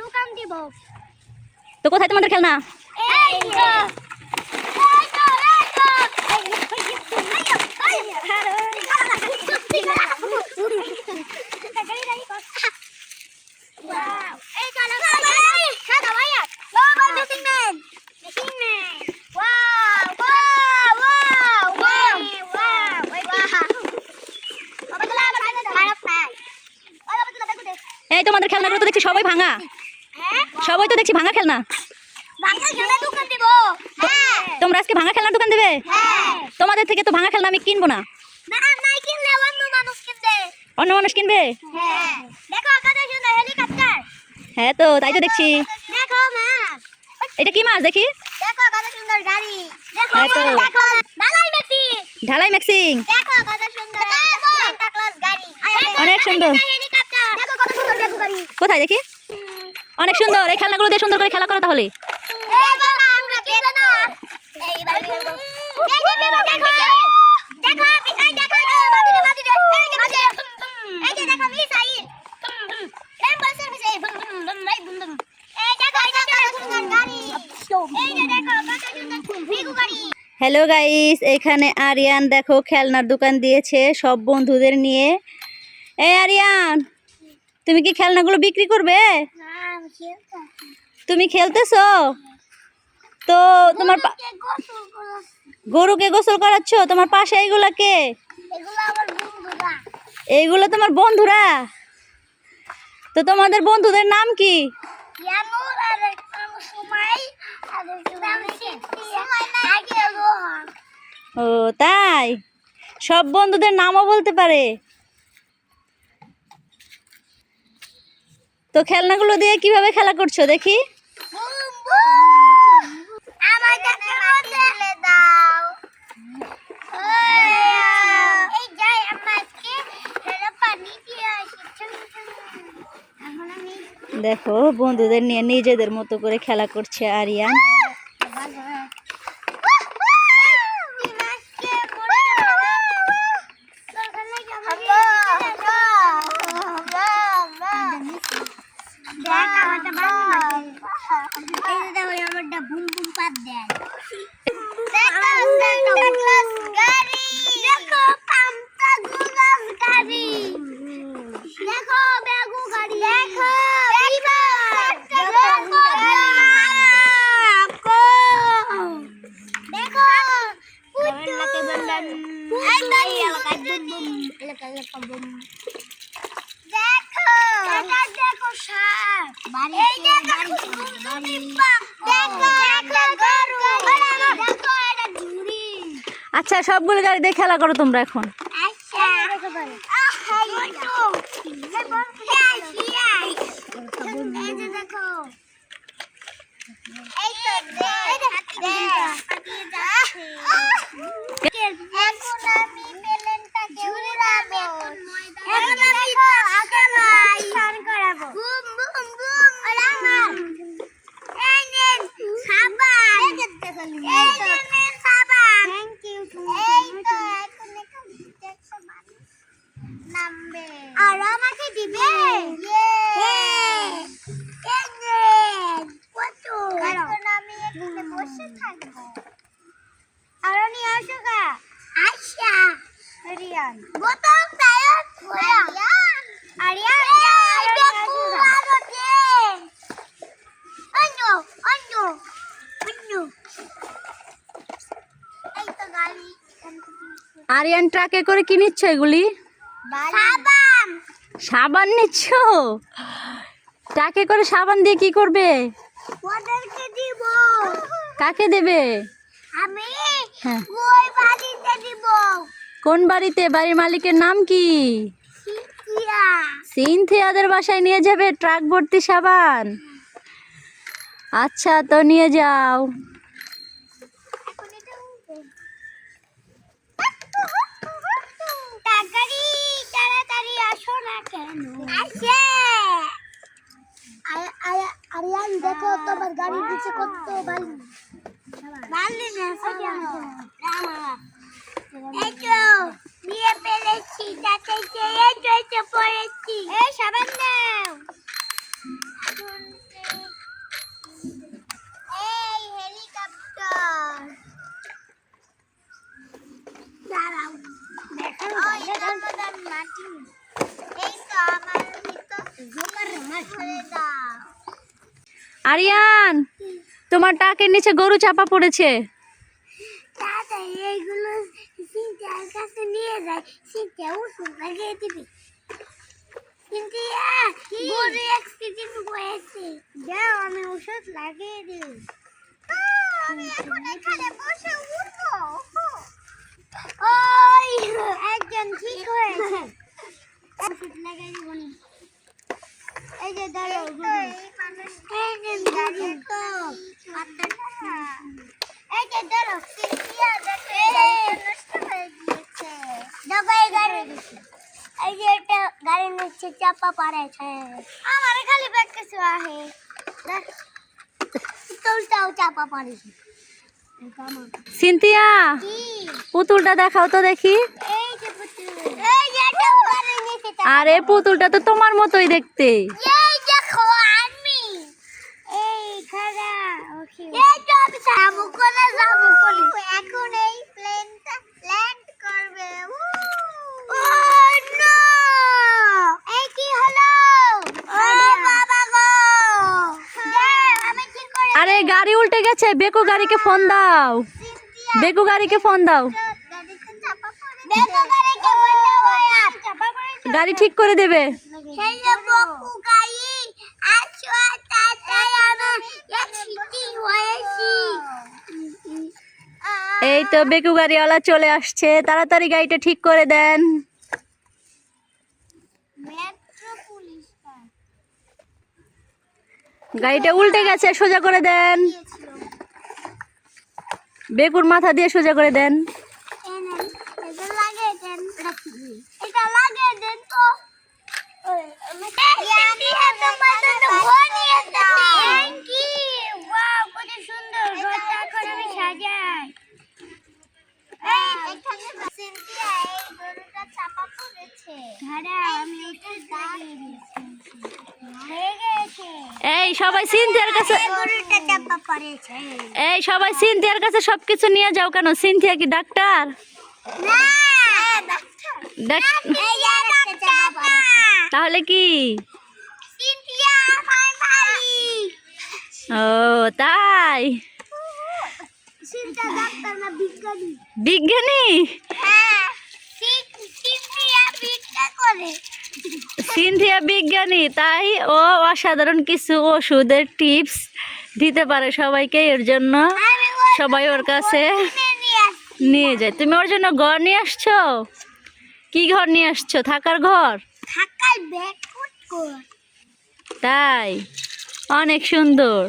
দোকান দিব। তো কোথায় তোমাদের খেলনা? এই তো এই তোমাদের খেলনাগুলো তো দেখছি সবাই ভাঙা। সবাই তো দেখছি ভাঙা খেলনা। তোমরা আজকে ভাঙা খেলনার দোকান দেবে? তোমাদের থেকে তো ভাঙা খেলনা আমি কিনবো না। অন্য মানুষ কিনবে? হ্যাঁ তো তাই তো দেখছি। এটা কি মাছ দেখি? হ্যাঁ তো ঢালাই ম্যাক্সিং অনেক সুন্দর। কোথায় দেখি? অনেক সুন্দর। এই খেলনাগুলো দিয়ে সুন্দর করে খেলা করো তাহলে। হ্যালো গাইস, এখানে আরিয়ান দেখো খেলনার দোকান দিয়েছে সব বন্ধুদের নিয়ে। এই আরিয়ান, তুমি কি খেলনাগুলো বিক্রি করবে? তুমি খেলতেছো তো? তোমার গরুকে গোসল করাচ্ছ? তোমার পাশে এইগুলা কে? এইগুলো তোমার বন্ধুরা? তো তোমাদের বন্ধুদের নাম কি? ও তাই, সব বন্ধুদের নামও বলতে পারে? তো খেলনাগুলো দিয়ে কিভাবে খেলা করছো দেখি? দেখো বন্ধুদের নিয়ে নিজেদের মতো করে খেলা করছে আরিয়ান। আচ্ছা, সবগুলো গাড়ি দিয়ে খেলা করো তোমরা এখন। আর আমাকে দিবে? আমি এখানে বসে থাকবো। আর নিয়ে আসো গা। আচ্ছা আরিয়ান, বোতল তাই খোলা। আরিয়ান আরিয়ান ট্রাকে করে কি নিচ্ছ এগুলি? সাবান। সাবান নিচ্ছ? ট্রাকে করে সাবান দিয়ে কি করবে? ওদেরকে দিব। কাকে দেবে? আমি হ্যাঁ। ওই বাড়িতে দিব। কোন বাড়িতে? বাড়ির মালিকের নাম কি? সিনথিয়া। সিনথিয়াদের বাসায় নিয়ে যাবে ট্রাক ভর্তি সাবান? আচ্ছা, তো নিয়ে যাও। তাড়াতাড়ি আসো না কেন? আসে। আরিয়ান দেখো তোমার গাড়ির নিচে কত বালি। বালি না এই তো নিয়ে ফেলেছি। তাতে এই তো পড়েছি। এই সাবান দাও। আরিয়ান, তোমার টাকের নিচে গরু চাপা পড়েছে। এইগুলো সিনথিয়ার কাছে নিয়ে যায়, সিনথিয়া ওষুধ লাগিয়ে দিবি। সিনথিয়া, গরু অ্যাক্সিডেন্ট হয়েছে, দাও আমি ওষুধ লাগিয়ে দিই। আমি এখন এখানে বসে উঠবো। ওই একজন ঠিক হয়েছে, ওষুধ লাগিয়ে দিব। এই যে দাঁড়াও, এই যে দাঁড়িয়ে তো এই যে ধরো, সিনথিয়া দেখে নষ্ট হয়ে গিয়েছে। দবাই গাড়ি দিছে, এই যে এটা গাড়ি নিচে চাপা পড়েছে। আমার খালি ব্যাগ কিছু আহে, তোলটাও চাপা পড়েছে। সিনথিয়া, পুতুলটা দেখাও তো দেখি। এই যে পুতুল, এই যে এটা গাড়ি নিচে চাপা। আরে পুতুলটা তো তোমার মতোই দেখতে। এই দেখো আমি, এই খাড়া ওকে, এই তো আমি যাবো করে এখন এই প্লেনটা ল্যান্ড করবে। ও নো, এই কি হলো? ও বাবা গো, আমি কি করে? আরে গাড়ি উল্টে গেছে, বেকু গাড়িকে ফোন দাও। বেকু গাড়িকে ফোন দাও, গাড়িতে চাপা পড়ে, দেখো গাড়িকে বলতে হয় চাপা পড়েছে। গাড়ি ঠিক করে দেবে। সেই যে বকু গাড়ি আসো, তাড়াতাড়ি আমার অ্যাক্সিডেন্ট হয়েছে। এই তো বেকু গাড়িওয়ালা চলে আসছে, তাড়াতাড়ি গাড়িটা ঠিক করে দেন। মেট্রো পুলিশ গাড়িটা উল্টে গেছে, সোজা করে দেন। বেকুর মাথা দিয়ে সোজা করে দেন। এটা লাগিয়ে দেন, এটা লাগিয়ে দেন তো। এই সবাই সিনথিয়ার কাছে, এই সবাই সিনথিয়ার কাছে সবকিছু নিয়ে যাও। কেন, সিনথিয়া কি ডাক্তার? তাহলে কি? ও তাই, বিজ্ঞানী। সিনথিয়া বিজ্ঞানী, তাই ও অসাধারণ কিছু ওষুধের টিপস দিতে পারে সবাইকে। এর জন্য সবাই ওর কাছে নিয়ে যায়। তুমি ওর জন্য ঘর নিয়ে আসছো? কি ঘর নিয়ে আসছো? থাকার ঘর? তাই, অনেক সুন্দর।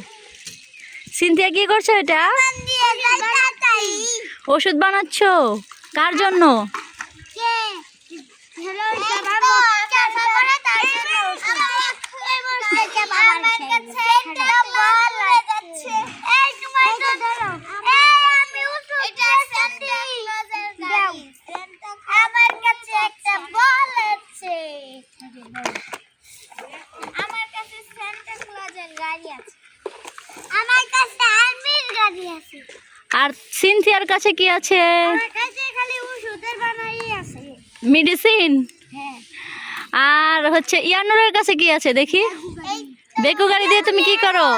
সিনথিয়া কি করছো? এটা ওষুধ বানাচ্ছো? কার জন্য? আমার কাছে একটা বল আছে, আমার কাছে সান্টা ক্লজের গাড়ি আছে, আমার কাছে আর্মির গাড়ি আছে। আর সিনথিয়ার কাছে কি আছে? আমার কাছে খালি ওষুধের বানাই আছে, মেডিসিন। হ্যাঁ। আর হচ্ছে ইয়ানুরের কাছে কি আছে দেখি? বেকু গাড়ি দিয়ে তুমি কি করো?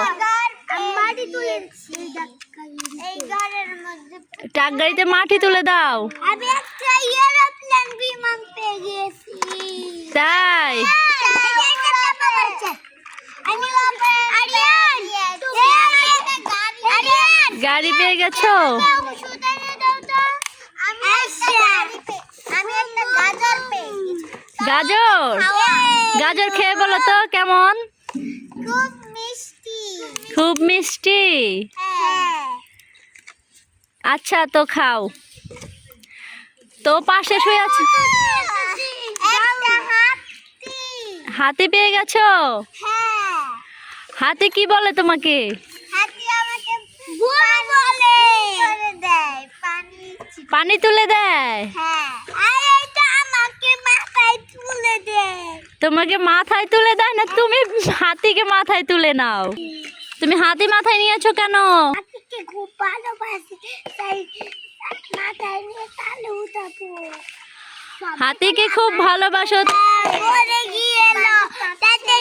মাটি তুলেছি, এই গাড়ির মধ্যে ট্রাক গাড়িতে মাটি তুলে দাও। আমি একটা এরোপ্লেন বিমান পেয়ে গেছি। তাই, গাড়ি পেয়ে গেছো? গাজর, গাজর খেয়ে বলো তো কেমন? খুব মিষ্টি। খুব মিষ্টি। হ্যাঁ। আচ্ছা তো খাও। তো পাশে শুয়ে আছে, হাতি পেয়ে গেছো? হ্যাঁ। হাতি কি বলে তোমাকে? হাতি আমাকে বুড়ো বলে, দেয় পানি। পানি তুলে দেয়? হ্যাঁ। আর এটা আমাকে মাথায় তুলে দেয়। তোমাকে মাথায় তুলে দেয় না, তুমি হাতিকে মাথায় তুলে নাও। তুমি হাতি মাথায় নিয়েছো কেন? হাতিকে খুব ভালোবাসি, তাই মাথায় নিয়ে তালে উঠাবো। হাতিকে খুব ভালোবাসো? পরে গিয়ে তাতে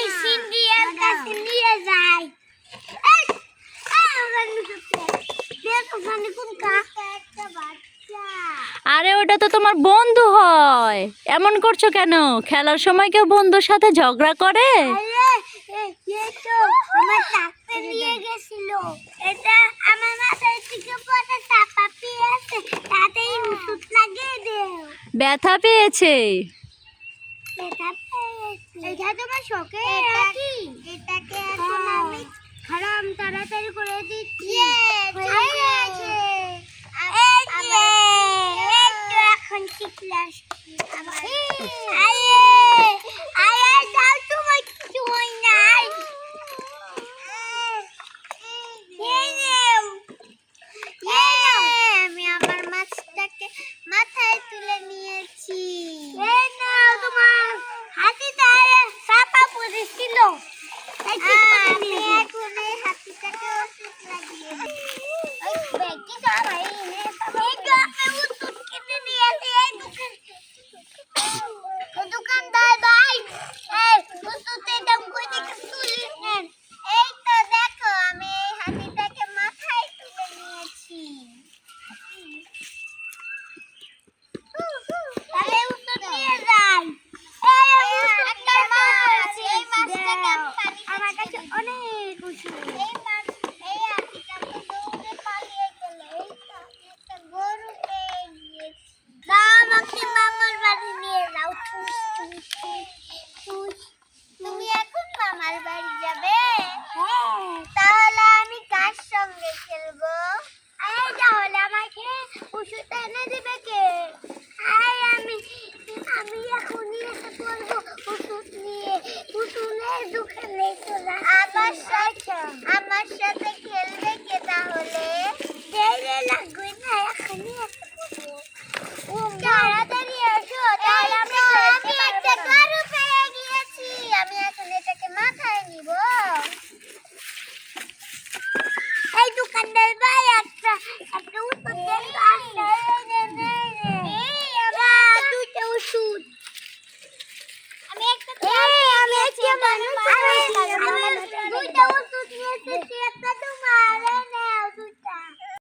তোমার বন্ধু হয়। এমন করছো কেন? খেলার সময় কেউ বন্ধুর সাথে ঝগড়া করে? আরে এই তো আমার ডাক্তার নিয়ে গেছিল। এটা আমার মাথায় থেকে পড়ে চাপা পেয়েছে, তাতেই ওষুধ লাগিয়ে দেও। ব্যথা পেয়েছে? এটা পেয়েছে। এটা তোমার শখে নাকি? এটাকে এখন আমি হারাম তাড়াতাড়ি করে দিচ্ছি। হয়ে গেছে। এই তো এখন শিখলাম। আরে যাও, তোমার কিছু হয় নাই। আমি আমার মাছটাকে মাথায় তুলে নিয়েছি। তোমার হাতিটা চাপা পড়েছিল। আমি এখন এই হাতিটাকে ওষুধ লাগিয়ে দিই। ওই ব্যাগটি তো আমার এই তো আমি ওষুধ কিনে নিয়ে আসি এই দোকানদার ভাই। এই ওষুধের দাম কই থেকে তুলে নেন? এই তো দেখো, আমি এই হাতিটাকে মাথায় তুলে নিয়েছি। তাহলে ওষুধ নিয়ে যাই। এই একটা মাছ, এই মাছটাকে আমি পানি আমার কাছে অনেক ওষুধ। এই হাতিটা তো দৌড়ে পালিয়ে গেল। এই তো আমি একটা গরু পেয়ে গিয়েছি। দাও, আমাকে মামার বাড়ি নিয়ে যাও। তুমি এখন মামার বাড়ি যাবে? তাহলে আমি কার সঙ্গে খেলবো? তাহলে আমাকে ওষুধ এনে দিবে কে? আমি এখনই এসে পড়বো ওষুধ নিয়ে। ওষুধের দোকানে চলে আমার সাথে